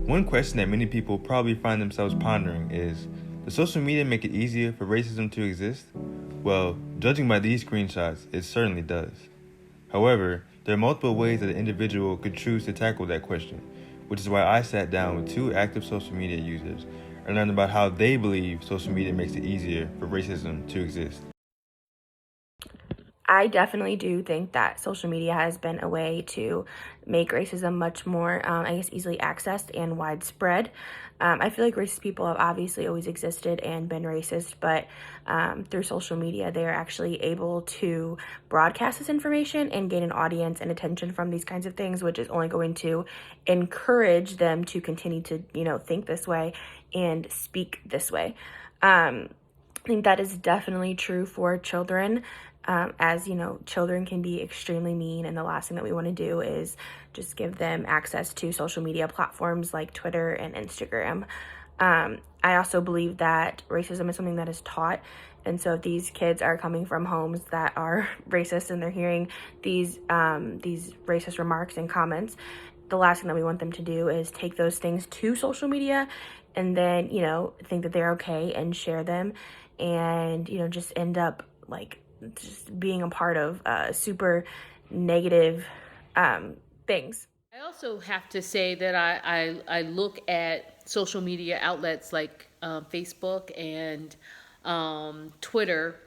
One question that many people probably find themselves pondering is, does social media make it easier for racism to exist? Well, judging by these screenshots, it certainly does. However, there are multiple ways that an individual could choose to tackle that question, which is why I sat down with two active social media users and learned about how they believe social media makes it easier for racism to exist. I definitely do think that social media has been a way to make racism much more, easily accessed and widespread. I feel like racist people have obviously always existed and been racist, but through social media, they are actually able to broadcast this information and gain an audience and attention from these kinds of things, which is only going to encourage them to continue to, think this way and speak this way. I think that is definitely true for children. As you know, children can be extremely mean, and the last thing that we want to do is just give them access to social media platforms like Twitter and Instagram. I also believe that racism is something that is taught, and so if these kids are coming from homes that are racist and they're hearing these racist remarks and comments, the last thing that we want them to do is take those things to social media and then, think that they're okay and share them and, just end up just being a part of super negative things. I also have to say that I look at social media outlets like Facebook and Twitter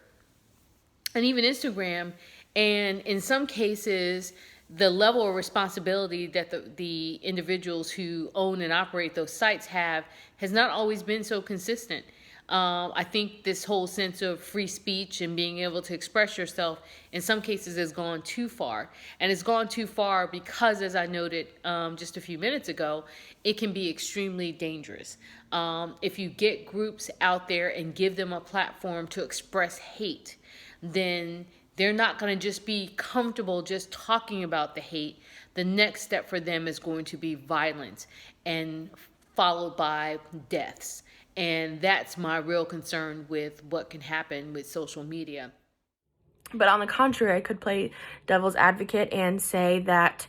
and even Instagram, and in some cases the level of responsibility that the individuals who own and operate those sites have has not always been so consistent. I think this whole sense of free speech and being able to express yourself in some cases has gone too far. And it's gone too far because, as I noted just a few minutes ago, it can be extremely dangerous. If you get groups out there and give them a platform to express hate, then they're not going to just be comfortable just talking about the hate. The next step for them is going to be violence and followed by deaths. And that's my real concern with what can happen with social media. But on the contrary, I could play devil's advocate and say that,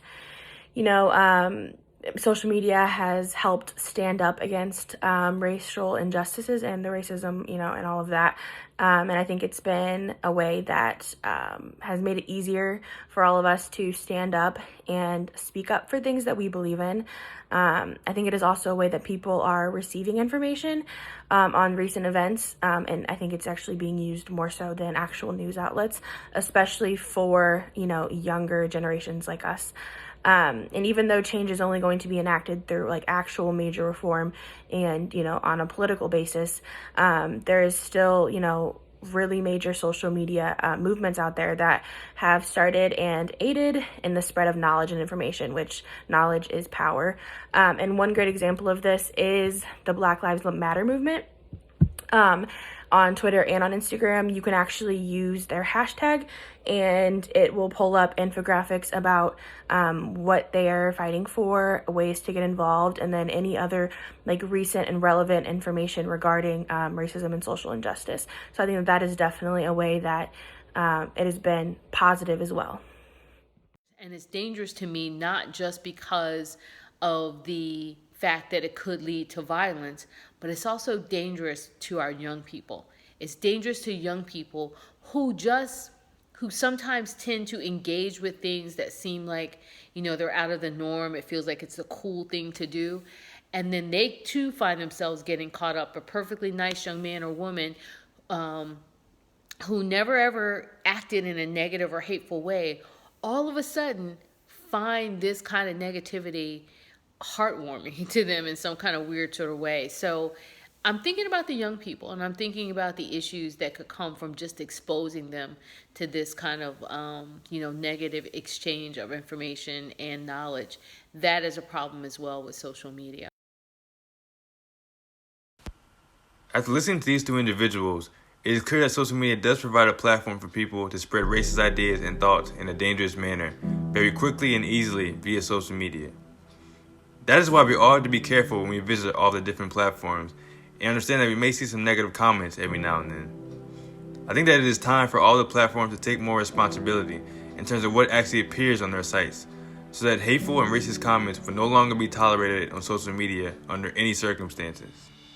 social media has helped stand up against racial injustices and the racism, and all of that. And I think it's been a way that has made it easier for all of us to stand up and speak up for things that we believe in. I think it is also a way that people are receiving information on recent events, and I think it's actually being used more so than actual news outlets, especially for, younger generations like us. And even though change is only going to be enacted through actual major reform and, on a political basis, there is still, really major social media movements out there that have started and aided in the spread of knowledge and information, which knowledge is power. And one great example of this is the Black Lives Matter movement. On Twitter and on Instagram, you can actually use their hashtag and it will pull up infographics about what they are fighting for, ways to get involved, and then any other recent and relevant information regarding racism and social injustice. So I think that is definitely a way that it has been positive as well. And it's dangerous to me, not just because of the fact that it could lead to violence, but it's also dangerous to our young people. It's dangerous to young people who sometimes tend to engage with things that seem like, they're out of the norm. It feels like it's a cool thing to do. And then they too find themselves getting caught up. A perfectly nice young man or woman who never ever acted in a negative or hateful way, all of a sudden find this kind of negativity heartwarming to them in some kind of weird sort of way. So I'm thinking about the young people, and I'm thinking about the issues that could come from just exposing them to this kind of, negative exchange of information and knowledge. That is a problem as well with social media. After listening to these two individuals, it is clear that social media does provide a platform for people to spread racist ideas and thoughts in a dangerous manner, very quickly and easily via social media. That is why we all have to be careful when we visit all the different platforms and understand that we may see some negative comments every now and then. I think that it is time for all the platforms to take more responsibility in terms of what actually appears on their sites. so that hateful and racist comments will no longer be tolerated on social media under any circumstances.